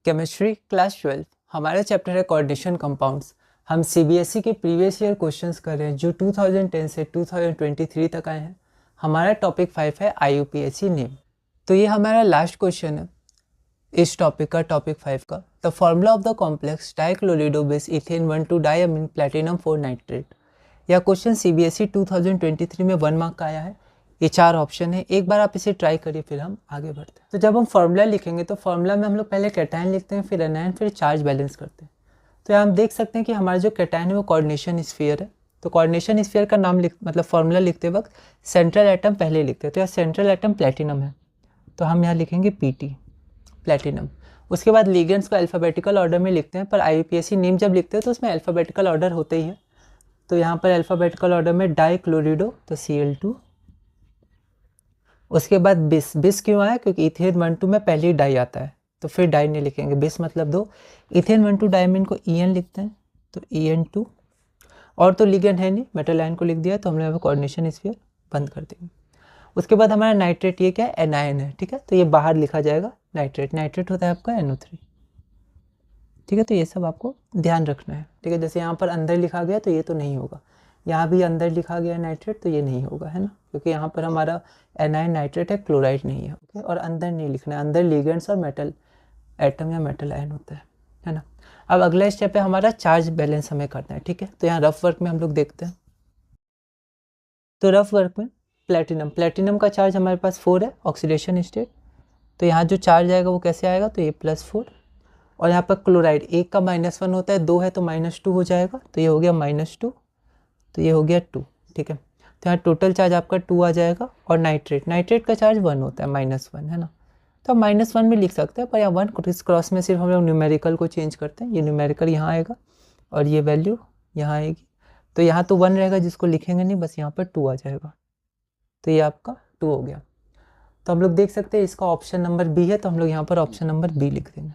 Chemistry class 12 हमारा chapter है coordination compounds. हम सीबीएसई के प्रीवियस ईयर क्वेश्चंस कर रहे हैं जो 2010 से 2023 तक आए हैं। हमारा टॉपिक 5 है आईयूपीएसी नेम। तो ये हमारा लास्ट क्वेश्चन है इस टॉपिक का, टॉपिक 5 का। The formula of the complex dichlorido bis ethane diamine platinum 4 nitrate. यह क्वेश्चन सीबीएसई 2023 में 1 मार्क का आया है। ये 4 ऑप्शन है, एक बार आप इसे ट्राई करिए फिर हम आगे बढ़ते हैं। तो जब हम फार्मूला लिखेंगे तो फार्मूला में हम लोग पहले कैटायन लिखते हैं, फिर एनायन, फिर चार्ज बैलेंस करते हैं। तो यहाँ हम देख सकते हैं कि हमारा जो कैटायन है वो कोऑर्डिनेशन स्फीयर है। तो कोऑर्डिनेशन स्फीयर का नाम मतलब फार्मूला लिखते वक्त सेंट्रल एटम पहले लिखते हैं। तो यहाँ सेंट्रल एटम प्लेटिनम है, तो हम यहाँ लिखेंगे पीटी प्लेटिनम। उसके बाद लिगेंड्स को अल्फ़ाबेटिकल ऑर्डर में लिखते हैं, पर आईयूपीएसी नेम जब लिखते हैं तो उसमें अल्फ़ाबेटिकल ऑर्डर होते ही है। तो यहाँ पर अल्फ़ाबेटिकल ऑर्डर में डाइक्लोरिडो, तो Cl2। उसके बाद बिस क्यों आया? क्योंकि इथेन 1,2 में पहले ही डाई आता है, तो फिर डाई नहीं लिखेंगे, बिस मतलब 2। इथेन 1,2 डायमीन को En लिखते हैं, तो En2। और तो लिगेंड है नहीं, मेटल आयन को लिख दिया, तो हमने यहाँ पर कोऑर्डिनेशन स्फीयर बंद कर देंगे। उसके बाद हमारा नाइट्रेट, ये क्या है? एनायन है, ठीक है। तो ये बाहर लिखा जाएगा नाइट्रेट। नाइट्रेट होता है आपका NO3, ठीक है। तो ये सब आपको ध्यान रखना है, ठीक है। जैसे यहाँ पर अंदर लिखा गया तो ये तो नहीं होगा, यहाँ भी अंदर लिखा गया नाइट्रेट, तो ये नहीं होगा, है ना, क्योंकि यहाँ पर हमारा एनायन नाइट्रेट है, क्लोराइड नहीं है, ओके। और अंदर नहीं लिखना है, अंदर लिगेंड्स और मेटल एटम या मेटल आयन होता है ना। अब अगला स्टेप है हमारा चार्ज बैलेंस हमें करना है, ठीक है। तो यहाँ रफ वर्क में हम लोग देखते हैं। तो रफ वर्क में प्लेटिनम का चार्ज हमारे पास 4 है, ऑक्सीडेशन स्टेट। तो यहाँ जो चार्ज आएगा वो कैसे आएगा? तो ये +4। और यहाँ पर क्लोराइड, एक का -1 होता है, 2 है तो -2 हो जाएगा, तो ये हो गया -2, तो ये हो गया 2, ठीक है। तो यहाँ टोटल चार्ज आपका 2 आ जाएगा। और नाइट्रेट का चार्ज 1 होता है, -1, है ना। तो हम -1 भी लिख सकते हैं, पर यहाँ 1 इस क्रॉस में सिर्फ हम लोग न्यूमेरिकल को चेंज करते हैं। ये न्यूमेरिकल यहाँ आएगा और ये वैल्यू यहाँ आएगी। तो यहाँ तो 1 रहेगा, जिसको लिखेंगे नहीं, बस यहाँ पर 2 आ जाएगा, तो ये आपका 2 हो गया। तो हम लोग देख सकते हैं इसका ऑप्शन नंबर बी है, तो हम लोग यहाँ पर ऑप्शन नंबर बी लिख देंगे।